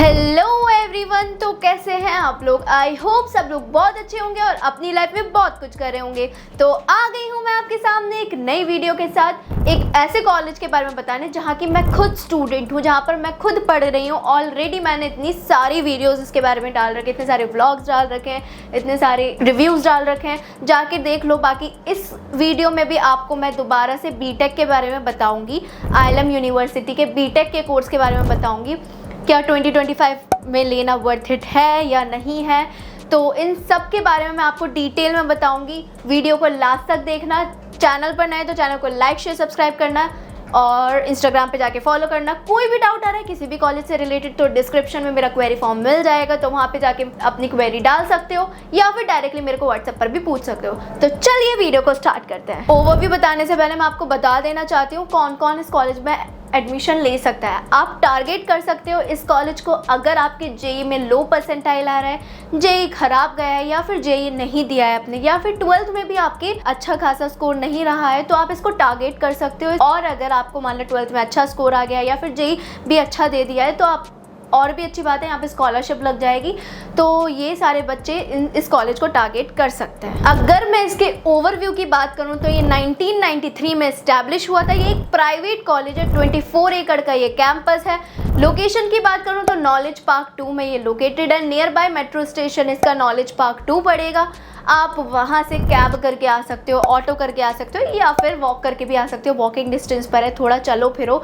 Hello everyone, तो कैसे हैं आप लोग। आई होप सब लोग बहुत अच्छे होंगे और अपनी लाइफ में बहुत कुछ कर रहे होंगे। तो आ गई हूँ मैं आपके सामने एक नई वीडियो के साथ, एक ऐसे कॉलेज के बारे में बताने जहाँ की मैं खुद स्टूडेंट हूँ, जहाँ पर मैं खुद पढ़ रही हूँ। ऑलरेडी मैंने इतनी सारी वीडियोज़ इसके बारे में डाल रखे, इतने सारे व्लॉग्स डाल रखे हैं, इतने सारे रिव्यूज़ डाल रखे हैं, जाके देख लो। बाकी इस वीडियो में भी आपको मैं दोबारा से बीटेक के बारे में बताऊँगी, ILM यूनिवर्सिटी के बीटेक के कोर्स के बारे में बताऊँगी। क्या 2025 में लेना वर्थ इट है या नहीं है, तो इन सब के बारे में मैं आपको डिटेल में बताऊंगी। वीडियो को लास्ट तक देखना। चैनल पर नए तो चैनल को लाइक शेयर सब्सक्राइब करना और इंस्टाग्राम पे जाके फॉलो करना। कोई भी डाउट आ रहा है किसी भी कॉलेज से रिलेटेड तो डिस्क्रिप्शन में मेरा क्वेरी फॉर्म मिल जाएगा, तो वहाँ पे जाके अपनी क्वेरी डाल सकते हो या फिर डायरेक्टली मेरे को व्हाट्सएप पर भी पूछ सकते हो। तो चलिए वीडियो को स्टार्ट करते हैं। ओवरव्यू बताने से पहले मैं आपको बता देना चाहती हूँ कौन कौन इस कॉलेज में एडमिशन ले सकता है। आप टारगेट कर सकते हो इस कॉलेज को अगर आपके जेई में लो परसेंटाइल आ रहा है, जेई खराब गया है या फिर जेई नहीं दिया है आपने, या फिर 12th में भी आपके अच्छा खासा स्कोर नहीं रहा है, तो आप इसको टारगेट कर सकते हो। और अगर आपको मान लो 12th में अच्छा स्कोर आ गया या फिर जेई भी अच्छा दे दिया है, तो आप और भी अच्छी बात है, यहाँ पे स्कॉलरशिप लग जाएगी। तो ये सारे बच्चे इस कॉलेज को टारगेट कर सकते हैं। अगर मैं इसके ओवरव्यू की बात करूँ तो ये 1993 में इस्टेब्लिश हुआ था। ये एक प्राइवेट कॉलेज है, 24 एकड़ का ये कैंपस है। लोकेशन की बात करूँ तो नॉलेज पार्क 2 में ये लोकेटेड है। नियर बाय मेट्रो स्टेशन इसका नॉलेज पार्क 2 पड़ेगा। आप वहाँ से कैब करके आ सकते हो, ऑटो करके आ सकते हो, या फिर वॉक करके भी आ सकते हो। वॉकिंग डिस्टेंस पर है, थोड़ा चलो फिरो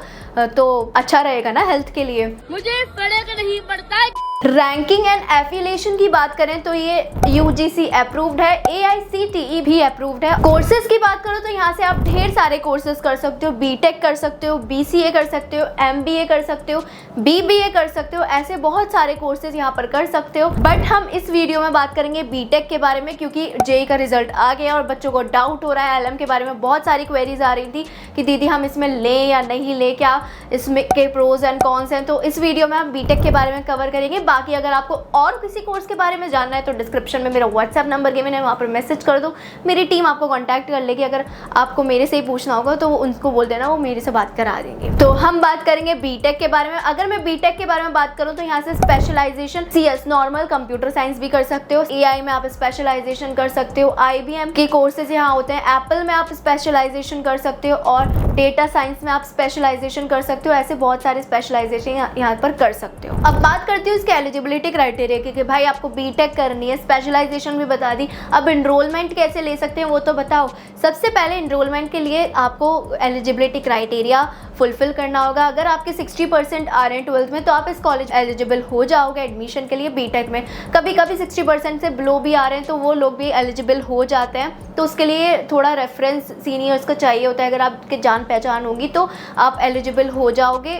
तो अच्छा रहेगा ना हेल्थ के लिए। मुझे फर्क नहीं पड़ता। रैंकिंग एंड एफिलिएशन की बात करें तो ये UGC अप्रूव्ड है, AICTE भी अप्रूव्ड है। कोर्सेज की बात करो तो यहाँ से आप ढेर सारे कोर्सेज कर सकते हो। बीटेक कर सकते हो, BCA कर सकते हो, MBA कर सकते हो, BBA कर सकते हो। ऐसे बहुत सारे कोर्सेज यहाँ पर कर सकते हो। बट हम इस वीडियो में बात करेंगे बीटेक के बारे में, क्योंकि जेई का रिजल्ट आ गया और बच्चों को डाउट हो रहा है। ILM के बारे में बहुत सारी क्वेरीज आ रही थी कि दीदी हम इसमें लें या नहीं लें, क्या इसमें के प्रोज एंड कॉन्स हैं। तो इस वीडियो में हम बीटेक के बारे में कवर करेंगे। बाकी अगर आपको और किसी कोर्स के बारे में जानना है तो डिस्क्रिप्शन में मेरा व्हाट्सएप नंबर गिवन है, वहाँ पर मैसेज कर दो, मेरी टीम आपको कांटेक्ट कर लेगी। अगर आपको मेरे से ही पूछना होगा तो उनको बोल देना, वो मेरे से बात करा देंगे। तो हम बात करेंगे बीटेक के बारे में। अगर मैं बीटेक के बारे में बात करूँ तो यहाँ से specialisation CS normal computer science भी कर सकते हो, AI में आप स्पेशलाइजेशन कर सकते हो, IBM के कोर्सेज यहाँ होते हैं, एप्पल में आप स्पेशलाइजेशन कर सकते हो और डेटा साइंस में आप स्पेशलाइजेशन कर सकते हो। ऐसे बहुत सारे स्पेशलाइजेशन यहाँ पर कर सकते हो। अब बात करती हूँ इसके एलिजिबिलिटी क्राइटेरिया की कि भाई आपको बीटेक करनी है, स्पेशलाइजेशन भी बता दी। अब एनरोलमेंट कैसे ले सकते हैं वो तो बताओ। सबसे पहले एनरोलमेंट के लिए आपको एलिजिबिलिटी क्राइटेरिया फुलफिल करना होगा। अगर आपके 60% आ रहे हैं 12th में तो आप इस कॉलेज एलिजिबल हो जाओगे एडमिशन के लिए बीटेक में। कभी कभी 60% से बिलो भी आ रहे हैं तो वो लोग भी एलिजिबल हो जाते हैं। तो उसके लिए थोड़ा रेफरेंस सीनियर्स का चाहिए होता है। अगर आपके जान पहचान होगी तो आप एलिजिबल हो जाओगे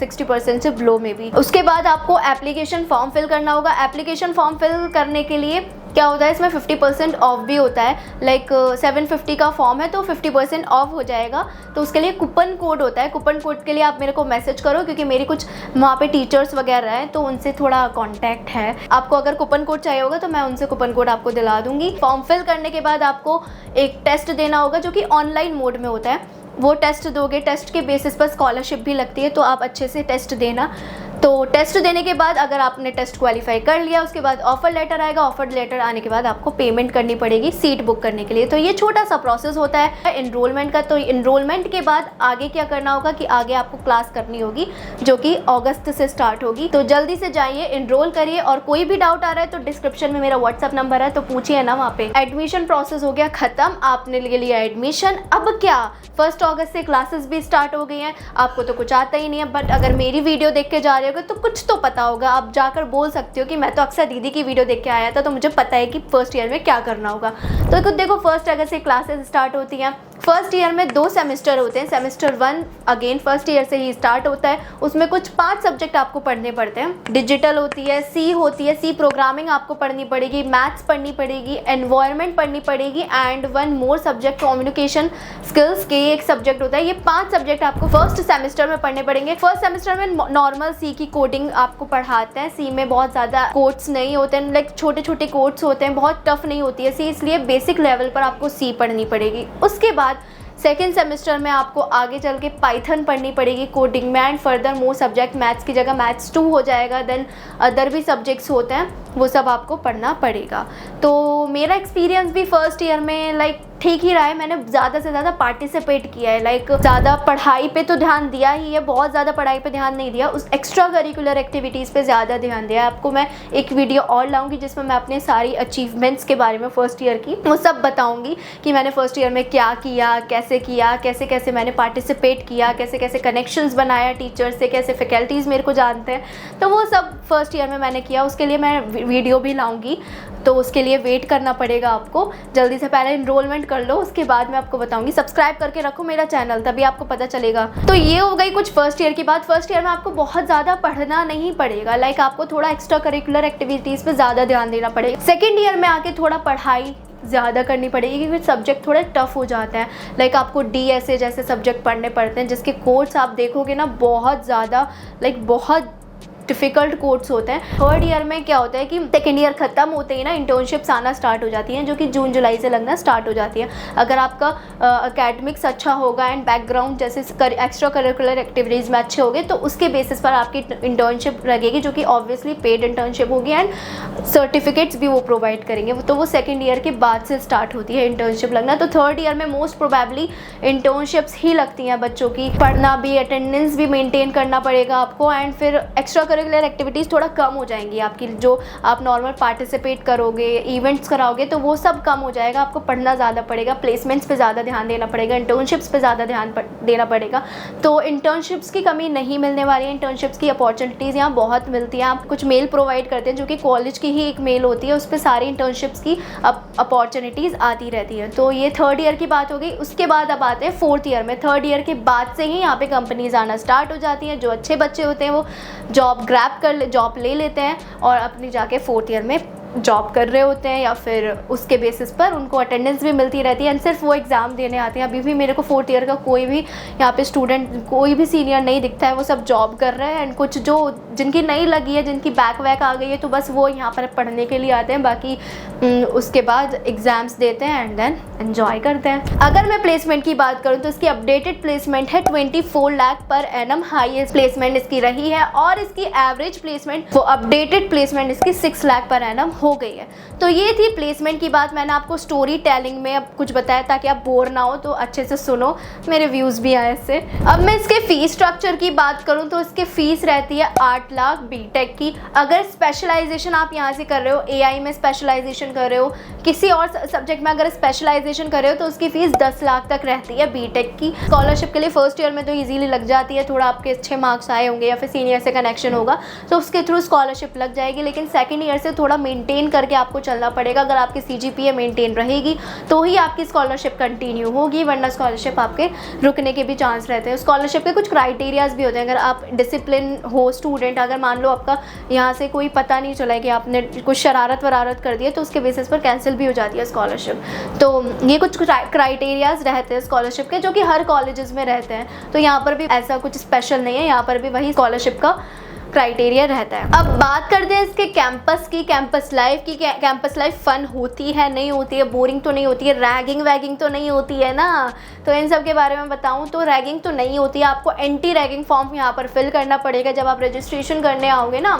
60% से बिलो में भी। उसके बाद आपको एप्लीकेशन फॉर्म फिल करना होगा। एप्लीकेशन फॉर्म फिल करने के लिए क्या होता है, इसमें 50% ऑफ भी होता है। लाइक 750 का फॉर्म है तो 50% ऑफ हो जाएगा। तो उसके लिए कूपन कोड होता है। कूपन कोड के लिए आप मेरे को मैसेज करो, क्योंकि मेरी कुछ वहाँ पे टीचर्स वगैरह हैं तो उनसे थोड़ा कांटेक्ट है। आपको अगर कूपन कोड चाहिए होगा तो मैं उनसे कूपन कोड आपको दिला दूँगी। फॉर्म फिल करने के बाद आपको एक टेस्ट देना होगा जो कि ऑनलाइन मोड में होता है। वो टेस्ट दोगे, टेस्ट के बेसिस पर स्कॉलरशिप भी लगती है, तो आप अच्छे से टेस्ट देना। तो टेस्ट देने के बाद अगर आपने टेस्ट क्वालिफाई कर लिया, उसके बाद ऑफर लेटर आएगा। ऑफर लेटर आने के बाद आपको पेमेंट करनी पड़ेगी सीट बुक करने के लिए। तो ये छोटा सा प्रोसेस होता है एनरोलमेंट का। तो एनरोलमेंट के बाद आगे क्या करना होगा कि आगे आपको क्लास करनी होगी जो कि अगस्त से स्टार्ट होगी। तो जल्दी से जाइए, एनरोल करिए। और कोई भी डाउट आ रहा है तो डिस्क्रिप्शन में मेरा व्हाट्सअप नंबर है, तो पूछिए ना वहाँ पे। एडमिशन प्रोसेस हो गया खत्म, आपने ले लिया एडमिशन। अब क्या 1 अगस्त से क्लासेस भी स्टार्ट हो गई हैं। आपको तो कुछ आता ही नहीं है, बट अगर मेरी वीडियो देख के जा रहे हो तो कुछ तो पता होगा। आप जाकर बोल सकते हो कि मैं तो अक्सर दीदी की वीडियो देख के आया था तो मुझे पता है कि फर्स्ट ईयर में क्या करना होगा। तो खुद देखो 1 अगस्त से क्लासेस स्टार्ट होती हैं। फर्स्ट ईयर में 2 सेमेस्टर होते हैं। सेमेस्टर 1 अगेन फर्स्ट ईयर से ही स्टार्ट होता है। उसमें कुछ 5 सब्जेक्ट आपको पढ़ने पड़ते हैं। डिजिटल होती है, C होती है, C प्रोग्रामिंग आपको पढ़नी पड़ेगी, मैथ्स पढ़नी पड़ेगी, एनवायरनमेंट पढ़नी पड़ेगी and 1 more subject communication skills के एक सब्जेक्ट होता है। ये 5 सब्जेक्ट आपको फर्स्ट सेमेस्टर में पढ़ने पड़ेंगे। फर्स्ट सेमेस्टर में नॉर्मल C की कोडिंग आपको पढ़ाते हैं। C में बहुत ज़्यादा कोड्स नहीं होते हैं, लाइक छोटे छोटे कोड्स होते हैं, बहुत टफ नहीं होती है C, इसलिए बेसिक लेवल पर आपको C पढ़नी पड़ेगी। उसके बाद सेकेंड सेमेस्टर में आपको आगे चल के पाइथन पढ़नी पड़ेगी कोडिंग में, and further more subject maths की जगह मैथ्स 2 हो जाएगा, देन अदर भी सब्जेक्ट्स होते हैं वो सब आपको पढ़ना पड़ेगा। तो मेरा एक्सपीरियंस भी फर्स्ट ईयर में लाइक ठीक ही रहा है। मैंने ज़्यादा से ज़्यादा पार्टिसिपेट किया है, लाइक ज़्यादा पढ़ाई पे तो ध्यान दिया ही है, बहुत ज़्यादा पढ़ाई पे ध्यान नहीं दिया, उस एक्स्ट्रा करिकुलर एक्टिविटीज़ पे ज़्यादा ध्यान दिया है। आपको मैं एक वीडियो और लाऊंगी जिसमें मैं अपने सारी अचीवमेंट्स के बारे में फर्स्ट ईयर की वो सब बताऊंगी कि मैंने फर्स्ट ईयर में क्या किया, कैसे कैसे मैंने पार्टिसिपेट किया, कैसे कैसे कनेक्शंस बनाया टीचर्स से, कैसे फैकल्टीज़ मेरे को जानते हैं, तो वो सब फर्स्ट ईयर में मैंने किया। उसके लिए मैं वीडियो भी लाऊंगी, तो उसके लिए वेट करना पड़ेगा आपको। जल्दी से पहले इनरोलमेंट कर लो, उसके बाद मैं आपको बताऊंगी। सब्सक्राइब करके रखो मेरा चैनल, तभी आपको पता चलेगा। तो ये हो गई कुछ फर्स्ट ईयर की बात। फर्स्ट ईयर में आपको बहुत ज़्यादा पढ़ना नहीं पड़ेगा, लाइक आपको थोड़ा एक्स्ट्रा करिकुलर एक्टिविटीज़ पे ज़्यादा ध्यान देना पड़ेगा। सेकेंड ईयर में आके थोड़ा पढ़ाई ज़्यादा करनी पड़ेगी क्योंकि सब्जेक्ट थोड़े टफ हो जाते हैं, लाइक आपको DSA जैसे सब्जेक्ट पढ़ने पड़ते हैं जिसके कोर्स आप देखोगे ना बहुत ज़्यादा लाइक बहुत डिफ़िकल्ट कोर्स होते हैं। थर्ड ईयर में क्या होता है कि सेकेंड ईयर ख़त्म होते ही ना इंटर्नशिप्स आना स्टार्ट हो जाती हैं, जो कि जून जुलाई से लगना स्टार्ट हो जाती है। अगर आपका एकेडमिक्स अच्छा होगा एंड बैकग्राउंड जैसे एक्स्ट्रा करिकुलर एक्टिविटीज़ में अच्छे होंगे तो उसके बेसिस पर आपकी इंटर्नशिप लगेगी, जो कि ऑब्वियसली पेड इंटर्नशिप होगी एंड सर्टिफिकेट्स भी वो प्रोवाइड करेंगे। तो वो सेकेंड ईयर के बाद से स्टार्ट होती है इंटर्नशिप लगना। तो थर्ड ईयर में मोस्ट प्रोबेबली इंटर्नशिप्स ही लगती हैं बच्चों की। पढ़ना भी, अटेंडेंस भी मेंटेन करना पड़ेगा आपको, एंड फिर एक्स्ट्रा करिकुलर एक्टिविटीज़ थोड़ा कम हो जाएंगी आपकी। जो आप नॉर्मल पार्टिसिपेट करोगे, इवेंट्स कराओगे, तो वो सब कम हो जाएगा। आपको पढ़ना ज़्यादा पड़ेगा, प्लेसमेंट्स पे ज़्यादा ध्यान देना पड़ेगा, इंटर्नशिप्स पे ज़्यादा ध्यान देना पड़ेगा। तो इंटर्नशिप्स की कमी नहीं मिलने वाली है। इंटर्नशिप्स की अपॉर्चुनिटीज़ यहाँ बहुत मिलती हैं। आप कुछ मेल प्रोवाइड करते हैं जो कि कॉलेज की ही एक मेल होती है, उस पर सारी इंटर्नशिप्स की अपॉर्चुनिटीज़ आती रहती हैं। तो ये थर्ड ईयर की बात हो गई। उसके बाद अब आते हैं फोर्थ ईयर में। थर्ड ईयर के बाद से ही यहाँ पे कंपनीज आना स्टार्ट हो जाती हैं। जो अच्छे बच्चे होते हैं वो जॉब जॉब ले लेते हैं और अपनी जाके फोर्थ ईयर में जॉब कर रहे होते हैं, या फिर उसके बेसिस पर उनको अटेंडेंस भी मिलती रहती है एंड सिर्फ वो एग्ज़ाम देने आते हैं। अभी भी मेरे को फोर्थ ईयर का कोई भी यहाँ पे स्टूडेंट, कोई भी सीनियर नहीं दिखता है, वो सब जॉब कर रहे हैं। एंड कुछ जो जिनकी नहीं लगी है, जिनकी बैक वैक आ गई है, तो बस वो यहाँ पर पढ़ने के लिए आते हैं, बाकी उसके बाद एग्ज़ाम्स देते हैं एंड देन एन्जॉय करते हैं। अगर मैं प्लेसमेंट की बात करूँ तो इसकी अपडेटेड प्लेसमेंट है 24 lakh per annum, highest placement इसकी रही है, और इसकी एवरेज प्लेसमेंट, वो अपडेटेड प्लेसमेंट इसकी 6 लाख पर एनम हो गई है। तो ये थी प्लेसमेंट की बात। मैंने आपको स्टोरी टेलिंग में अब कुछ बताया ताकि आप बोर ना हो, तो अच्छे से सुनो, मेरे व्यूज़ भी आए इससे। अब मैं इसके फ़ीस स्ट्रक्चर की बात करूँ तो इसकी फ़ीस रहती है 8 लाख बीटेक की। अगर स्पेशलाइजेशन आप यहाँ से कर रहे हो, AI में स्पेशलाइजेशन कर रहे हो, किसी और सब्जेक्ट में अगर स्पेशलाइजेशन कर रहे हो, तो उसकी फ़ीस 10 लाख तक रहती है बीटेक की। स्कॉलरशिप के लिए फर्स्ट ईयर में तो ईजीली लग जाती है, थोड़ा आपके अच्छे मार्क्स आए होंगे या फिर सीनियर से कनेक्शन होगा तो उसके थ्रू स्कॉलरशिप लग जाएगी। लेकिन सेकेंड ईयर से थोड़ा मेंटेन करके आपको चलना पड़ेगा। अगर आपकी CGPA मेंटेन रहेगी तो ही आपकी स्कॉलरशिप कंटिन्यू होगी, वरना स्कॉलरशिप आपके रुकने के भी चांस रहते हैं। स्कॉलरशिप के कुछ क्राइटेरियाज भी होते हैं। अगर आप डिसिप्लिन हो स्टूडेंट, अगर मान लो आपका यहाँ से कोई पता नहीं चला कि आपने कुछ शरारत वरारत कर दी है, तो उसके बेसिस पर कैंसिल भी हो जाती है स्कॉलरशिप। तो ये कुछ क्राइटेरियाज रहते हैं स्कॉलरशिप के, जो कि हर कॉलेजेस में रहते हैं। तो यहाँ पर भी ऐसा कुछ स्पेशल नहीं है, यहाँ पर भी वही स्कॉलरशिप का क्राइटेरिया रहता है। अब बात करते हैं इसके कैंपस की, कैंपस लाइफ की। कैंपस लाइफ फन होती है, नहीं होती है, बोरिंग तो नहीं होती है, रैगिंग वैगिंग तो नहीं होती है ना। तो इन सब के बारे में बताऊं तो रैगिंग तो नहीं होती है। आपको एंटी रैगिंग फॉर्म यहाँ पर फिल करना पड़ेगा जब आप रजिस्ट्रेशन करने आओगे ना,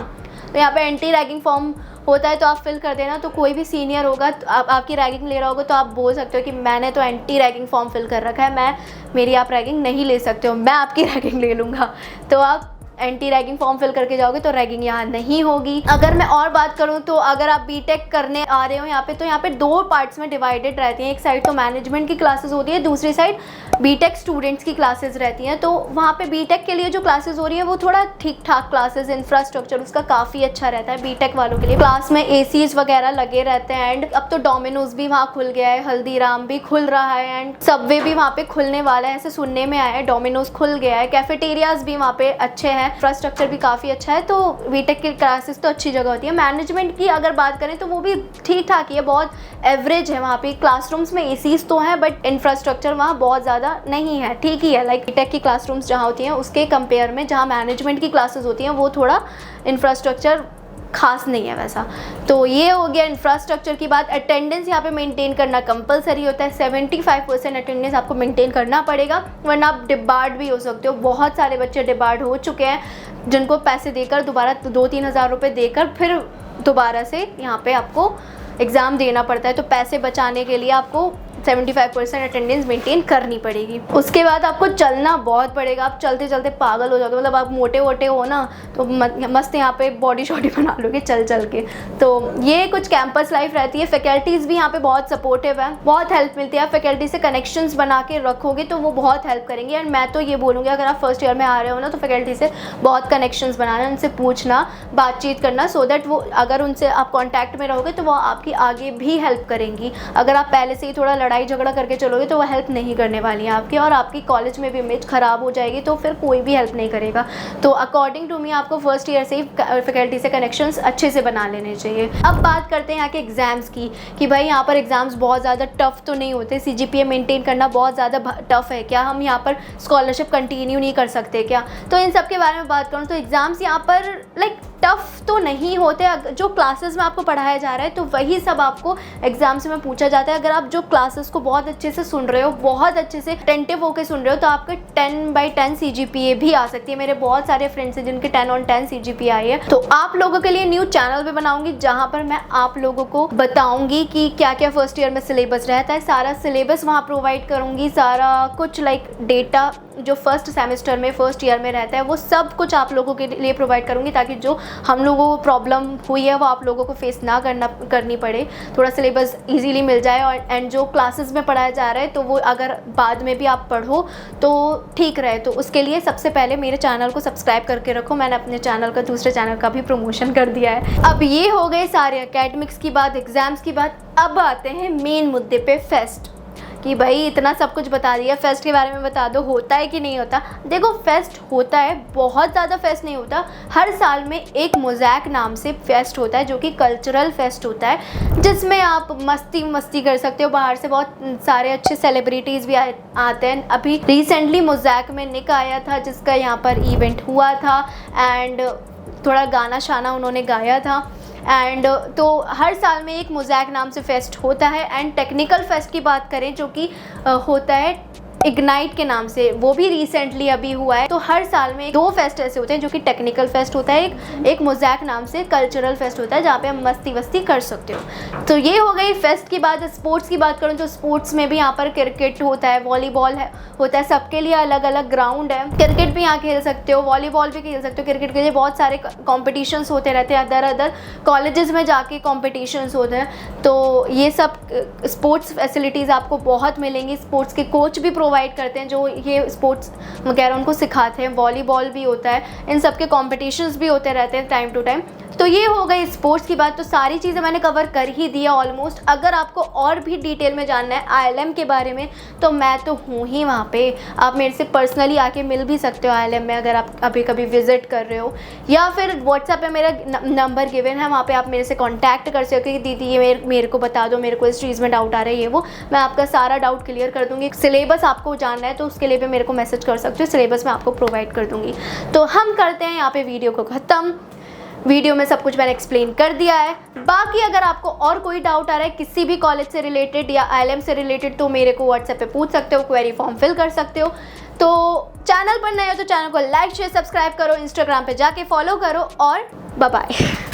तो यहाँ पर एंटी रैगिंग फॉर्म होता है, तो आप फिल कर देना। तो कोई भी सीनियर होगा तो आपकी रैगिंग ले रहा होगा तो आप बोल सकते हो कि मैंने तो एंटी रैगिंग फॉर्म फिल कर रखा है, मेरी आप रैगिंग नहीं ले सकते हो, मैं आपकी रैगिंग ले लूँगा। तो आप एंटी रैगिंग फॉर्म फिल करके जाओगे तो रैगिंग यहाँ नहीं होगी। अगर मैं और बात करूँ तो अगर आप बीटेक करने आ रहे हो यहाँ पे, तो यहाँ पे 2 पार्ट्स में डिवाइडेड रहती हैं। एक साइड तो मैनेजमेंट की क्लासेस होती है, दूसरी साइड बीटेक स्टूडेंट्स की क्लासेस रहती हैं। तो वहाँ पे बीटेक के लिए जो क्लासेस हो रही है वो थोड़ा ठीक ठाक क्लासेस, इंफ्रास्ट्रक्चर उसका काफ़ी अच्छा रहता है बीटेक वालों के लिए। क्लास में ACs वगैरह लगे रहते हैं, एंड अब तो डोमिनोज भी वहाँ खुल गया है, हल्दीराम भी खुल रहा है, एंड सबवे भी वहाँ पे खुलने वाला है, ऐसे सुनने में आया है। डोमिनोज खुल गया है, कैफेटेरियाज भी वहाँ पे अच्छे हैं, इंफ्रास्ट्रक्चर भी काफ़ी अच्छा है। तो बीटेक की क्लासेस तो अच्छी जगह होती है। मैनेजमेंट की अगर बात करें तो वो भी ठीक ठाक ही है, बहुत एवरेज है। वहाँ पे क्लासरूम्स में ACs तो हैं, बट इंफ्रास्ट्रक्चर वहाँ बहुत ज़्यादा नहीं है, ठीक ही है। लाइक बीटेक की क्लासरूम्स जहाँ होती हैं उसके कंपेयर में जहाँ मैनेजमेंट की क्लासेस होती हैं वो थोड़ा इंफ्रास्ट्रक्चर खास नहीं है वैसा। तो ये हो गया इंफ्रास्ट्रक्चर की बात। अटेंडेंस यहाँ पे मेंटेन करना कंपलसरी होता है, 75% अटेंडेंस आपको मेंटेन करना पड़ेगा, वरना आप डिबार्ड भी हो सकते हो। बहुत सारे बच्चे डिबार्ड हो चुके हैं जिनको पैसे देकर दोबारा 2-3 हज़ार रुपये देकर फिर दोबारा से यहाँ पे आपको एग्ज़ाम देना पड़ता है। तो पैसे बचाने के लिए आपको 75% अटेंडेंस मेंटेन करनी पड़ेगी। उसके बाद आपको चलना बहुत पड़ेगा, आप चलते चलते पागल हो जाओगे। मतलब आप मोटे वोटे हो ना तो मस्त यहाँ पे बॉडी शॉडी बना लोगे चल चल के। तो ये कुछ कैंपस लाइफ रहती है। फैकल्टीज़ भी यहाँ पे बहुत सपोर्टिव है, बहुत हेल्प मिलती है। फैकल्टी से कनेक्शंस बना के रखोगे तो वो बहुत हेल्प करेंगे। एंड मैं तो ये बोलूँगी अगर आप फर्स्ट ईयर में आ रहे हो ना तो फैकल्टी से बहुत कनेक्शंस बनाना, उनसे पूछना, बातचीत करना, सो दैट वो अगर उनसे आप कॉन्टैक्ट में रहोगे तो वो आपकी आगे भी हेल्प करेंगी। अगर आप पहले से ही थोड़ा लड़ाई झगड़ा करके चलोगे तो वो हेल्प नहीं करने वाली है आपकी, और आपकी कॉलेज में भी इमेज ख़राब हो जाएगी, तो फिर कोई भी हेल्प नहीं करेगा। तो अकॉर्डिंग टू मी आपको फर्स्ट ईयर से ही फैकल्टी से कनेक्शंस अच्छे से बना लेने चाहिए। अब बात करते हैं यहाँ के एग्ज़ाम्स की कि भाई यहाँ पर एग्ज़ाम्स बहुत ज़्यादा टफ तो नहीं होते। CGPA मेंटेन करना बहुत ज़्यादा टफ है क्या? हम यहाँ पर स्कॉलरशिप कंटिन्यू नहीं कर सकते क्या? तो इन सब के बारे में बात करूँ तो एग्ज़ाम्स यहाँ पर लाइक टफ़ तो नहीं होते। जो क्लासेस में आपको पढ़ाया जा रहा है तो वही सब आपको एग्ज़ाम्स में पूछा जाता है। अगर आप जो क्लासेस को बहुत अच्छे से सुन रहे हो, बहुत अच्छे से अटेंटिव होकर सुन रहे हो, तो आपके 10/10 CGPA भी आ सकती है। मेरे बहुत सारे फ्रेंड्स हैं जिनके 10/10 CGPA आई है। तो आप लोगों के लिए न्यू चैनल भी बनाऊंगी जहाँ पर मैं आप लोगों को बताऊंगी कि क्या क्या फर्स्ट ईयर में सिलेबस रहता है। सारा सिलेबस वहाँ प्रोवाइड करूँगी, सारा कुछ लाइक डेटा जो फर्स्ट सेमेस्टर में फर्स्ट ईयर में रहता है वो सब कुछ आप लोगों के लिए प्रोवाइड करूँगी, ताकि जो हम लोगों को प्रॉब्लम हुई है वो आप लोगों को फेस ना करनी पड़े, थोड़ा सिलेबस इजीली मिल जाए। और एंड जो क्लासेस में पढ़ाया जा रहा है तो वो अगर बाद में भी आप पढ़ो तो ठीक रहे। तो उसके लिए सबसे पहले मेरे चैनल को सब्सक्राइब करके रखो। मैंने अपने चैनल का दूसरे चैनल का भी प्रमोशन कर दिया है। अब ये हो गए सारे एकेडमिक्स की बात, एग्ज़ाम्स की बात। अब आते हैं मेन मुद्दे पे, फेस्ट। कि भाई इतना सब कुछ बता दिया, फेस्ट के बारे में बता दो, होता है कि नहीं होता। देखो फेस्ट होता है, बहुत ज़्यादा फेस्ट नहीं होता। हर साल में एक मोज़ैक नाम से फेस्ट होता है जो कि कल्चरल फेस्ट होता है, जिसमें आप मस्ती कर सकते हो। बाहर से बहुत सारे अच्छे सेलिब्रिटीज़ भी आते हैं। अभी रिसेंटली मोज़ैक में निक आया था जिसका यहाँ पर इवेंट हुआ था, एंड थोड़ा गाना शाना उन्होंने गाया था। एंड तो हर साल में एक मोज़ैक नाम से फेस्ट होता है। एंड टेक्निकल फेस्ट की बात करें जो कि होता है इग्नाइट के नाम से, वो भी रिसेंटली अभी हुआ है। तो हर साल में 2 फेस्ट ऐसे होते हैं जो कि टेक्निकल फेस्ट होता है, एक मोज़ैक नाम से कल्चरल फेस्ट होता है जहाँ पे आप मस्ती वस्ती कर सकते हो। तो ये हो गई फेस्ट की बात। स्पोर्ट्स की बात करूँ तो स्पोर्ट्स में भी यहाँ पर क्रिकेट होता है, वॉलीबॉल होता है, सबके लिए अलग अलग ग्राउंड है। क्रिकेट भी यहाँ खेल सकते हो, वॉलीबॉल भी खेल सकते हो। क्रिकेट के लिए बहुत सारे कॉम्पिटिशन्स होते रहते हैं, अदर कॉलेजेस में जाके कॉम्पिटिशन्स होते हैं। तो ये सब स्पोर्ट्स फैसिलिटीज़ आपको बहुत मिलेंगी। स्पोर्ट्स के कोच भी प्रोवाइड करते हैं जो ये स्पोर्ट्स वगैरह उनको सिखाते हैं। वॉलीबॉल भी होता है, इन सब के कॉम्पिटिशन्स भी होते रहते हैं टाइम टू टाइम। तो ये हो गई स्पोर्ट्स की बात। तो सारी चीज़ें मैंने कवर कर ही दी है ऑलमोस्ट। अगर आपको और भी डिटेल में जानना है ILM के बारे में तो मैं तो हूँ ही वहाँ पे। आप मेरे से पर्सनली आके मिल भी सकते हो ILM में अगर आप अभी कभी विजिट कर रहे हो, या फिर व्हाट्सएप पे मेरा नंबर गिवन है, वहाँ पे आप मेरे से कांटेक्ट कर सकते हो कि दीदी ये मेरे को बता दो, मेरे को इस चीज़ में डाउट आ रहा है, ये वो मैं आपका सारा डाउट क्लियर कर दूँगी। सिलेबस आपको जानना है तो उसके लिए भी मेरे को मैसेज कर सकते हो, सिलेबस मैं आपको प्रोवाइड कर दूँगी। तो हम करते हैं यहाँ पे वीडियो को ख़त्म। वीडियो में सब कुछ मैंने एक्सप्लेन कर दिया है। बाकी अगर आपको और कोई डाउट आ रहा है किसी भी कॉलेज से रिलेटेड या ILM से रिलेटेड तो मेरे को व्हाट्सएप पे पूछ सकते हो, क्वेरी फॉर्म फिल कर सकते हो। तो चैनल पर नए हो तो चैनल को लाइक शेयर सब्सक्राइब करो, इंस्टाग्राम पे जाके फॉलो करो, और बाय बाय।